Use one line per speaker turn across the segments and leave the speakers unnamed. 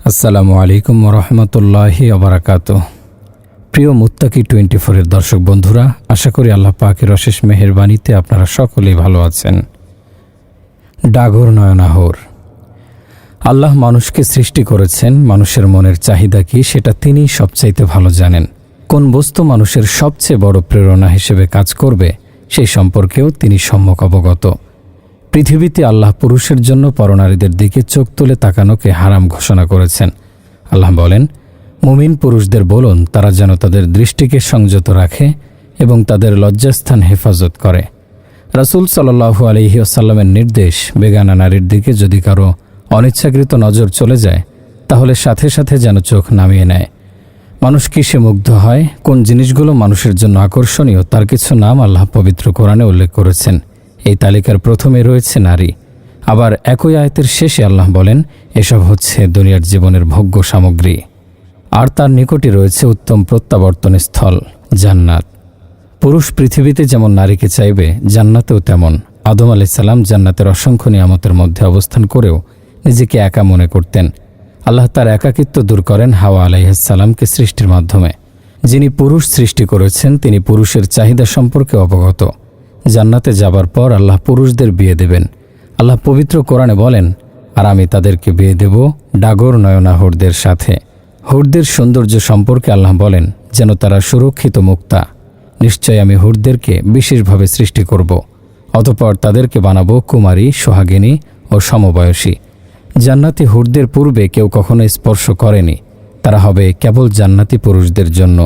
আসসালামু আলাইকুম রহমতুল্লাহি ওবারাকাতুহ। প্রিয় মুত্তাকি 24-এর দর্শক বন্ধুরা, আশা করি আল্লাহ পাকের অশেষ মেহেরবানিতে আপনারা সকলেই ভালো আছেন। ডাগর নয়নাহর। আল্লাহ মানুষকে সৃষ্টি করেছেন, মানুষের মনের চাহিদা কি সেটা তিনিই সবচাইতে ভালো জানেন। কোন বস্তু মানুষের সবচেয়ে বড় প্রেরণা হিসেবে কাজ করবে সেই সম্পর্কেও তিনি সম্যক অবগত। পৃথিবীতে আল্লাহ পুরুষের জন্য পরনারীদের দিকে চোখ তুলে তাকানোকে হারাম ঘোষণা করেছেন। আল্লাহ বলেন, মুমিন পুরুষদের বলুন তারা যেন তাদের দৃষ্টিকে সংযত রাখে এবং তাদের লজ্জাস্থান হেফাজত করে। রাসূল সাল্লাল্লাহু আলাইহি ওয়াসাল্লামের নির্দেশ, বেগানা নারীর দিকে যদি কারো অনিচ্ছাকৃত নজর চলে যায় তাহলে সাথে সাথে যেন চোখ নামিয়ে নেয়। মানুষ কিসে মুগ্ধ হয়, কোন জিনিসগুলো মানুষের জন্য আকর্ষণীয় তার কিছু নাম আল্লাহ পবিত্র কোরআনে উল্লেখ করেছেন। এই তালিকার প্রথমে রয়েছে নারী। আবার একই আয়াতের শেষে আল্লাহ বলেন, এসব হচ্ছে দুনিয়ার জীবনের ভোগ্য সামগ্রী, আর তার নিকটে রয়েছে উত্তম প্রত্যাবর্তন স্থল জান্নাত। পুরুষ পৃথিবীতে যেমন নারীকে চাইবে, জান্নাতেও তেমন। আদম আলাইহিস সালাম জান্নাতের অসংখ্য নিয়ামতের মধ্যে অবস্থান করেও নিজেকে একা মনে করতেন। আল্লাহ তার একাকিত্ব দূর করেন হাওয়া আলাইহিস সালামকে সৃষ্টির মাধ্যমে। যিনি পুরুষ সৃষ্টি করেছেন তিনি পুরুষের চাহিদা সম্পর্কে অবগত। জান্নাতে যাবার পর আল্লাহ পুরুষদের বিয়ে দেবেন। আল্লাহ পবিত্র কোরআনে বলেন, আর আমি তাদেরকে বিয়ে দেব ডাগর নয়না হুরদের সাথে। হুরদের সৌন্দর্য সম্পর্কে আল্লাহ বলেন যেন তারা সুরক্ষিত মুক্তা। নিশ্চয় আমি হুরদেরকে বিশেষভাবে সৃষ্টি করব, অতঃপর তাদেরকে বানাবো কুমারী, সোহাগিনী ও সমবয়সী। জান্নাতি হুরদের পূর্বে কেউ কখনো স্পর্শ করেনি, তারা হবে কেবল জান্নাতি পুরুষদের জন্য।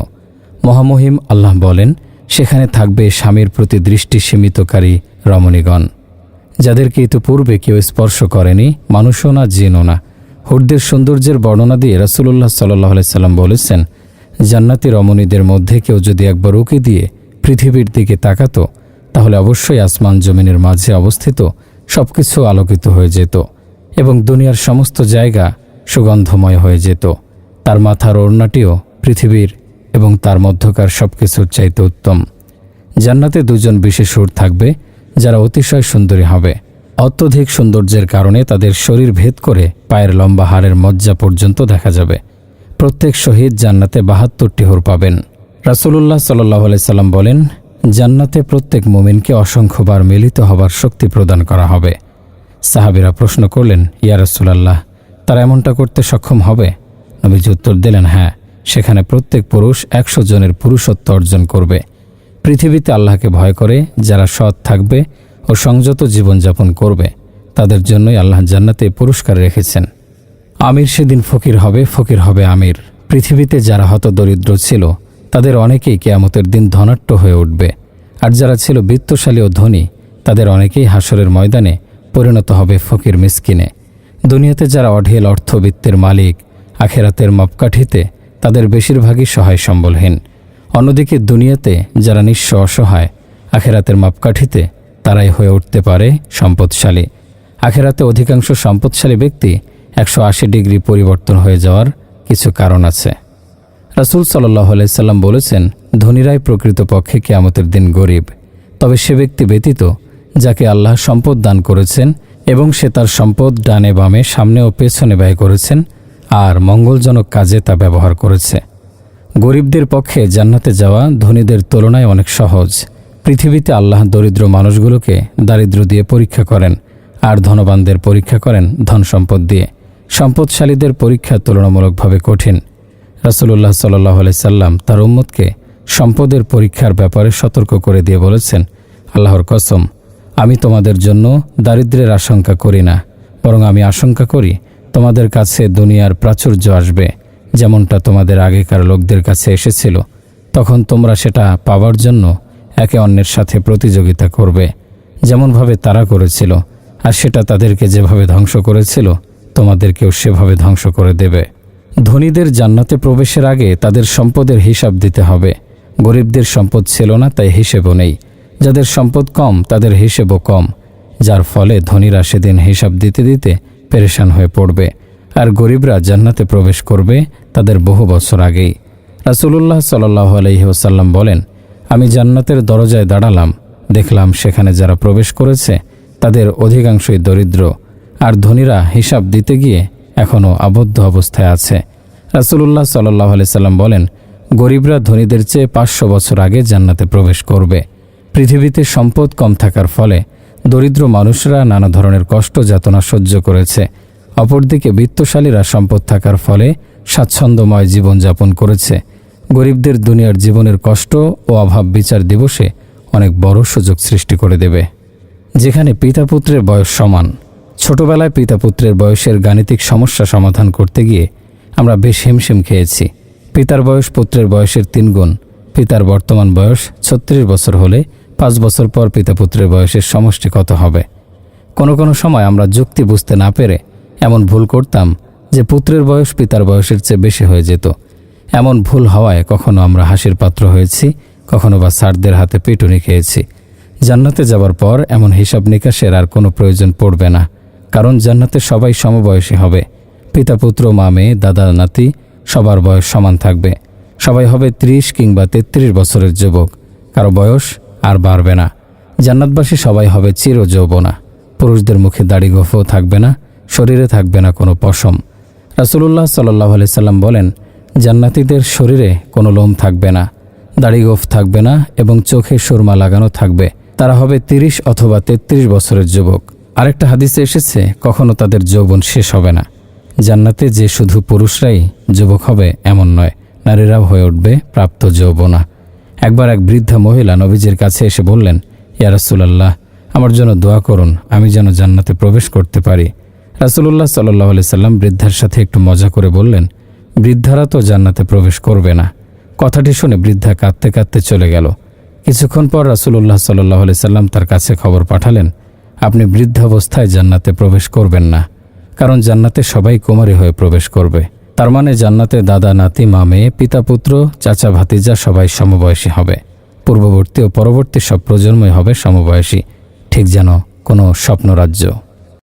মহামহিম আল্লাহ বলেন, সেখানে থাকবে স্বামীর প্রতি দৃষ্টি সীমিতকারী রমণীগণ, যাদেরকে ইতিপূর্বে কেউ স্পর্শ করেনি, মানুষও না জিনও না। হুরদের সৌন্দর্যের বর্ণনা দিয়ে রাসূলুল্লাহ সাল্লাল্লাহু আলাইহি সাল্লাম বলেছেন, জান্নাতি রমণীদের মধ্যে কেউ যদি একবার উঁকি দিয়ে পৃথিবীর দিকে তাকাতো তাহলে অবশ্যই আসমান জমিনের মাঝে অবস্থিত সবকিছু আলোকিত হয়ে যেত এবং দুনিয়ার সমস্ত জায়গা সুগন্ধময় হয়ে যেত। তার মাথার ওড়নাটিও পৃথিবীর এবং তার মধ্যকার সবকিছুর চাইতে উত্তম। জান্নাতে দুজন বিশেষ হুর থাকবে যারা অতিশয় সুন্দরী হবে। অত্যধিক সৌন্দর্যের কারণে তাদের শরীর ভেদ করে পায়ের লম্বা হাড়ের মজ্জা পর্যন্ত দেখা যাবে। প্রত্যেক শহীদ জান্নাতে 72টি হুর পাবেন। রাসূলুল্লাহ সাল্লাল্লাহু আলাইহি সাল্লাম বলেন, জান্নাতে প্রত্যেক মুমিনকে অসংখ্যবার মিলিত হবার শক্তি প্রদান করা হবে। সাহাবীরা প্রশ্ন করলেন, ইয়া রাসূলুল্লাহ, তারা এমনটা করতে সক্ষম হবে? নবীজি উত্তর দিলেন, হ্যাঁ, সেখানে প্রত্যেক পুরুষ 100 জনের পুরুষত্ব অর্জন করবে। পৃথিবীতে আল্লাহকে ভয় করে যারা সৎ থাকবে ও সংযত জীবনযাপন করবে তাদের জন্যই আল্লাহ জান্নাতে পুরস্কার রেখেছেন। আমির সেদিন ফকির হবে, ফকির হবে আমির। পৃথিবীতে যারা হতদরিদ্র ছিল তাদের অনেকেই কিয়ামতের দিন ধনাঢ্য হয়ে উঠবে, আর যারা ছিল বিত্তশালী ও ধনী তাদের অনেকেই হাসরের ময়দানে পরিণত হবে ফকির মিসকিনে। দুনিয়াতে যারা অঢেল অর্থবিত্তের মালিক, আখেরাতের মাপকাঠিতে তাদের বেশিরভাগই সহায় সম্বলহীন। অন্যদিকে দুনিয়াতে যারা নিঃস্ব অসহায়, আখেরাতের মাপকাঠিতে তারাই হয়ে উঠতে পারে সম্পদশালী। আখেরাতে অধিকাংশ সম্পদশালী ব্যক্তি 180 ডিগ্রি পরিবর্তন হয়ে যাওয়ার কিছু কারণ আছে। রাসূল সাল্লাল্লাহু আলাইহি সাল্লাম বলেছেন, ধনীরাই প্রকৃতপক্ষে কিয়ামতের দিন গরিব, তবে সে ব্যক্তি ব্যতীত যাকে আল্লাহ সম্পদ দান করেছেন এবং সে তার সম্পদ ডানে বামে সামনে ও পেছনে ব্যয় করেছেন আর মঙ্গলজনক কাজে তা ব্যবহার করেছে। গরিবদের পক্ষে জান্নাতে যাওয়া ধনীদের তুলনায় অনেক সহজ। পৃথিবীতে আল্লাহ দরিদ্র মানুষগুলোকে দারিদ্র দিয়ে পরীক্ষা করেন আর ধনবানদের পরীক্ষা করেন ধন সম্পদ দিয়ে। সম্পদশালীদের পরীক্ষা তুলনামূলকভাবে কঠিন। রাসূলুল্লাহ সাল্লাল্লাহু আলাইহি সাল্লাম তার উম্মতকে সম্পদের পরীক্ষার ব্যাপারে সতর্ক করে দিয়ে বলেছেন, আল্লাহর কসম, আমি তোমাদের জন্য দারিদ্র্যের আশঙ্কা করি না, বরং আমি আশঙ্কা করি তোমাদের কাছে দুনিয়ার প্রাচুর্য আসবে, যেমনটা তোমাদের আগেকার লোকদের কাছে এসেছিল। তখন তোমরা সেটা পাওয়ার জন্য একে অন্যের সাথে প্রতিযোগিতা করবে, যেমনভাবে তারা করেছিল, আর সেটা তাদেরকে যেভাবে ধ্বংস করেছিল তোমাদেরকেও সেভাবে ধ্বংস করে দেবে। ধনীদের জান্নাতে প্রবেশের আগে তাদের সম্পদের হিসাব দিতে হবে। গরিবদের সম্পদ ছিল না, তাই হিসেবও নেই। যাদের সম্পদ কম তাদের হিসেবও কম, যার ফলে ধনীরা সেদিন হিসাব দিতে দিতে পেরেশান হয়ে পড়বে, আর গরিবরা জান্নাতে প্রবেশ করবে তাদের বহু বছর আগেই। রাসূলুল্লাহ সাল্লাল্লাহু আলাইহি ওয়াসাল্লাম বলেন, আমি জান্নাতের দরজায় দাঁড়ালাম, দেখলাম সেখানে যারা প্রবেশ করেছে তাদের অধিকাংশই দরিদ্র, আর ধনীরা হিসাব দিতে গিয়ে এখনও আবদ্ধ অবস্থায় আছে। রাসূলুল্লাহ সাল্লাল্লাহু আলাইহি সাল্লাম বলেন, গরিবরা ধনীদের চেয়ে 500 বছর আগে জান্নাতে প্রবেশ করবে। পৃথিবীতে সম্পদ কম থাকার ফলে দরিদ্র মানুষরা নানা ধরনের কষ্ট যাতনা সহ্য করেছে। অপরদিকে বিত্তশালীরা সম্পদ থাকার ফলে স্বাচ্ছন্দ্যময় জীবনযাপন করেছে। গরিবদের দুনিয়ার জীবনের কষ্ট ও অভাব বিচার দিবসে অনেক বড় সুযোগ সৃষ্টি করে দেবে, যেখানে পিতা পুত্রের বয়স সমান। ছোটবেলায় পিতা পুত্রের বয়সের গাণিতিক সমস্যা সমাধান করতে গিয়ে আমরা বেশ হিমশিম খেয়েছি। পিতার বয়স পুত্রের বয়সের 3 গুণ। পিতার বর্তমান বয়স 36 বছর হলে 5 বছর পর পিতা পুত্রের বয়সের সমষ্টি কত হবে? কোনো সময় আমরা যুক্তি বুঝতে না পেরে এমন ভুল করতাম যে পুত্রের বয়স পিতার বয়সের চেয়ে বেশি হয়ে যেত। এমন ভুল হওয়ায় কখনো আমরা হাসির পাত্র হয়েছি, কখনো বা স্যারদের হাতে পিটুনি খেয়েছি। জান্নাতে যাবার পর এমন হিসাব নিকাশের আর কোনো প্রয়োজন পড়বে না, কারণ জান্নাতে সবাই সমবয়সী হবে। পিতা পুত্র, মা মেয়ে, দাদা নাতি সবার বয়স সমান থাকবে। সবাই হবে 30 কিংবা 33 বছরের যুবক, কারো বয়স আর বাড়বে না। জান্নাতবাসী সবাই হবে চির যৌবনা। পুরুষদের মুখে দাড়ি গোঁফও থাকবে না, শরীরে থাকবে না কোনো পশম। রাসূলুল্লাহ সাল্লাল্লাহু আলাইহি সাল্লাম বলেন, জান্নাতীদের শরীরে কোনো লোম থাকবে না, দাড়ি গোঁফ থাকবে না এবং চোখে সুরমা লাগানো থাকবে। তারা হবে 30 অথবা 33 বছরের যুবক। আরেকটা হাদিসে এসেছে, কখনো তাদের যৌবন শেষ হবে না। জান্নাতে যে শুধু পুরুষরাই যুবক হবে এমন নয়, নারীরাও হয়ে উঠবে প্রাপ্ত যৌবনা। একবার এক বৃদ্ধা মহিলা নবীজির কাছে এসে বললেন, ইয়া রাসূলুল্লাহ, আমার জন্য দোয়া করুন, আমি যেন জান্নাতে প্রবেশ করতে পারি। রাসূলুল্লাহ সাল্লাল্লাহু আলাইহি সাল্লাম বৃদ্ধার সাথে একটু মজা করে বললেন, বৃদ্ধারা তো জান্নাতে প্রবেশ করবে না। কথাটি শুনে বৃদ্ধা কাঁদতে কাঁদতে চলে গেল। কিছুক্ষণ পর রাসূলুল্লাহ সাল্লাল্লাহু আলাইহি সাল্লাম তার কাছে খবর পাঠালেন, আপনি বৃদ্ধাবস্থায় জান্নাতে প্রবেশ করবেন না, কারণ জান্নাতে সবাই কুমারী হয়ে প্রবেশ করবে। তার মানে জান্নাতে দাদা নাতি, মা মেয়ে, পিতা পুত্র, চাচা ভাতিজা সবাই সমবয়সী হবে। পূর্ববর্তী ও পরবর্তী সব প্রজন্মই হবে সমবয়সী, ঠিক যেন কোনো স্বপ্নরাজ্য।